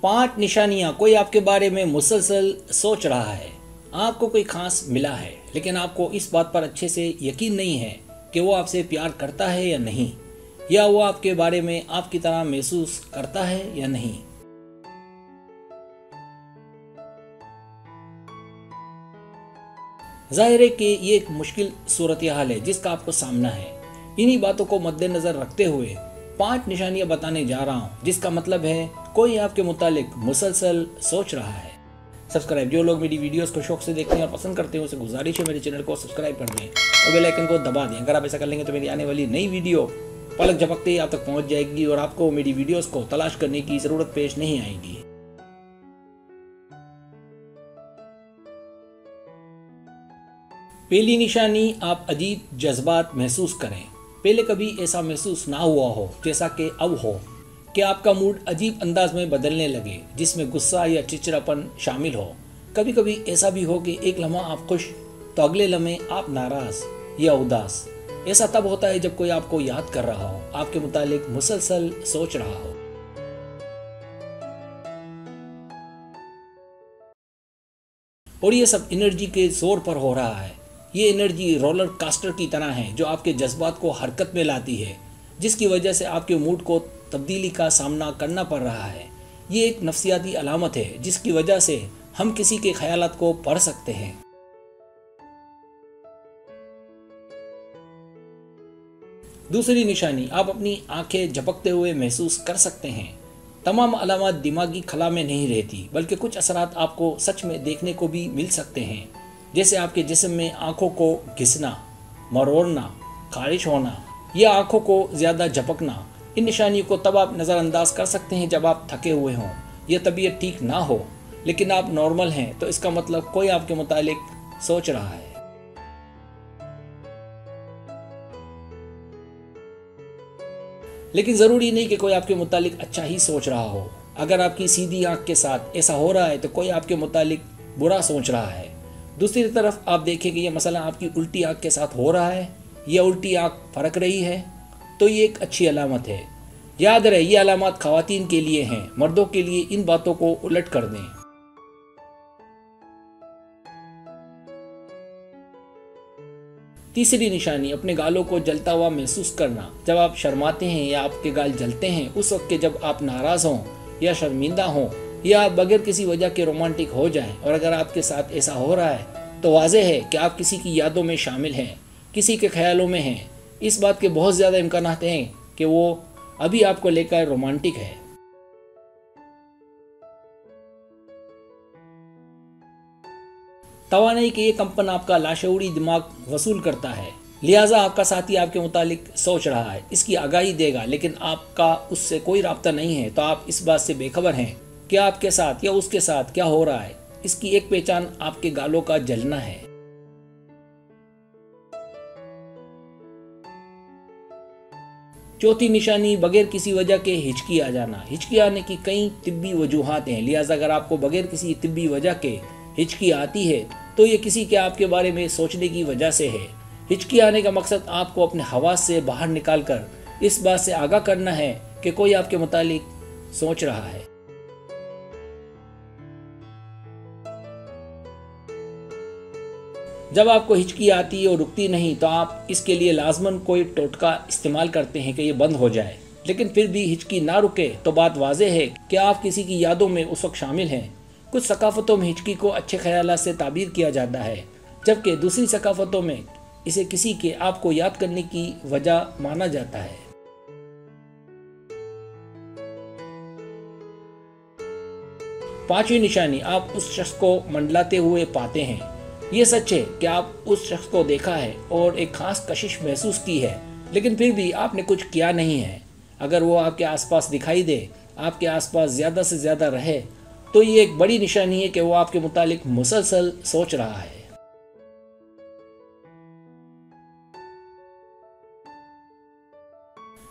5 निशानियां कोई आपके बारे में मुसलसल सोच रहा है। आपको कोई खास मिला है, लेकिन आपको इस बात पर अच्छे से यकीन नहीं है कि वो आपसे प्यार करता है या नहीं, या वो आपके बारे में आपकी तरह महसूस करता है या नहीं। जाहिर है कि ये एक मुश्किल सूरत हाल है जिसका आपको सामना है। इन्हीं बातों को मद्देनजर रखते हुए 5 निशानियां बताने जा रहा हूं, जिसका मतलब है कोई आपके मुतालिक मुसलसल सोच रहा है। सब्सक्राइब, जो लोग मेरी वीडियोस को शौक से देखते हैं और पसंद करते हैं उसे गुजारिश है मेरे चैनल को सब्सक्राइब कर दें और बेल आइकन को दबा दें। अगर आप ऐसा कर लेंगे तो मेरी आने वाली नई वीडियो पलक झपकते ही आप तक पहुंच जाएगी और आपको मेरी वीडियोस को तलाश करने की जरूरत पेश नहीं आएगी। पहली निशानी, आप अजीब जज्बात महसूस करें। पहले कभी ऐसा महसूस ना हुआ हो जैसा कि अब हो, कि आपका मूड अजीब अंदाज में बदलने लगे जिसमें गुस्सा या चिड़चिड़ापन शामिल हो। कभी कभी ऐसा भी हो कि एक लम्हा आप खुश तो अगले लम्हे आप नाराज या उदास। ऐसा तब होता है जब कोई आपको याद कर रहा हो, आपके मुतालिक मुसलसल सोच रहा हो। और ये सब एनर्जी के जोर पर हो रहा है। ये एनर्जी रोलर कास्टर की तरह है जो आपके जज्बात को हरकत में लाती है, जिसकी वजह से आपके मूड को तब्दीली का सामना करना पड़ रहा है। ये एक नफ्सियाती अलामत है जिसकी वजह से हम किसी के ख्यालात को पढ़ सकते हैं। दूसरी निशानी, आप अपनी आंखें झपकते हुए महसूस कर सकते हैं। तमाम अलामत दिमागी खला में नहीं रहती, बल्कि कुछ असरात आपको सच में देखने को भी मिल सकते हैं, जैसे आपके जिस्म में आंखों को घिसना, मरोड़ना, खारिश होना या आंखों को ज़्यादा झपकना। इन निशानियों को तब आप नज़रअंदाज कर सकते हैं जब आप थके हुए हों या तबीयत ठीक ना हो, लेकिन आप नॉर्मल हैं, तो इसका मतलब कोई आपके मुतालिक सोच रहा है। लेकिन ज़रूरी नहीं कि कोई आपके मुतालिक अच्छा ही सोच रहा हो। अगर आपकी सीधी आंख के साथ ऐसा हो रहा है तो कोई आपके मुतालिक बुरा सोच रहा है। दूसरी तरफ आप देखें कि यह मसला आपकी उल्टी आंख के साथ हो रहा है या उल्टी आंख फरक रही है, तो ये एक अच्छी अलामत है। याद रहे, ये अलामत ख़वातीन के लिए हैं, मर्दों के लिए इन बातों को उलट कर दें। तीसरी निशानी, अपने गालों को जलता हुआ महसूस करना। जब आप शर्माते हैं या आपके गाल जलते हैं, उस वक्त के जब आप नाराज़ हों या शर्मिंदा हों या आप बगैर किसी वजह के रोमांटिक हो जाएं, और अगर आपके साथ ऐसा हो रहा है तो वाज़ेह है कि आप किसी की यादों में शामिल हैं, किसी के ख्यालों में हैं। इस बात के बहुत ज़्यादा इम्कानात हैं कि वो अभी आपको लेकर रोमांटिक है। तवानाई कि ये कंपन आपका लाशऊरी दिमाग वसूल करता है, लिहाजा आपका साथी आपके मुतालिक सोच रहा है, इसकी आगाही देगा, लेकिन आपका उससे कोई राब्ता नहीं है, तो आप इस बात से बेखबर हैं कि आपके साथ या उसके साथ क्या हो रहा है। इसकी एक पहचान आपके गालों का जलना है। चौथी निशानी, बगैर किसी वजह के हिचकी आ जाना। हिचकी आने की कई तिब्बी वजूहात हैं, लिहाजा अगर आपको बगैर किसी तिब्बी वजह के हिचकी आती है तो ये किसी के आपके बारे में सोचने की वजह से है। हिचकी आने का मकसद आपको अपने हवास से बाहर निकालकर इस बात से आगाह करना है कि कोई आपके मुतालिक सोच रहा है। जब आपको हिचकी आती है और रुकती नहीं, तो आप इसके लिए लाजमन कोई टोटका इस्तेमाल करते हैं कि ये बंद हो जाए, लेकिन फिर भी हिचकी ना रुके तो बात वाज़ेह है कि आप किसी की यादों में उस वक्त शामिल हैं। कुछ सकाफ़तों में हिचकी को अच्छे ख्यालात से ताबीर किया जाता है, जबकि दूसरी सकाफ़तों में इसे किसी के आपको याद करने की वजह माना जाता है। पांचवी निशानी, आप उस शख्स को मंडलाते हुए पाते हैं। ये सच है कि आप उस शख्स को देखा है और एक खास कशिश महसूस की है, लेकिन फिर भी आपने कुछ किया नहीं है। अगर वो आपके आसपास दिखाई दे, आपके आसपास ज़्यादा से ज़्यादा रहे, तो ये एक बड़ी निशानी है कि वो आपके मुतालिक मुसलसल सोच रहा है।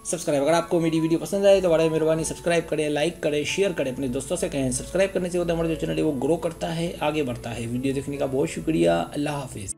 सब्सक्राइब, अगर आपको मेरी वीडियो पसंद आए तो बड़ा मेहरबानी सब्सक्राइब करें, लाइक करें, शेयर करें, अपने दोस्तों से कहें। सब्सक्राइब करने से होता है हमारा जो चैनल है वो ग्रो करता है, आगे बढ़ता है। वीडियो देखने का बहुत शुक्रिया। अल्लाह हाफिज़।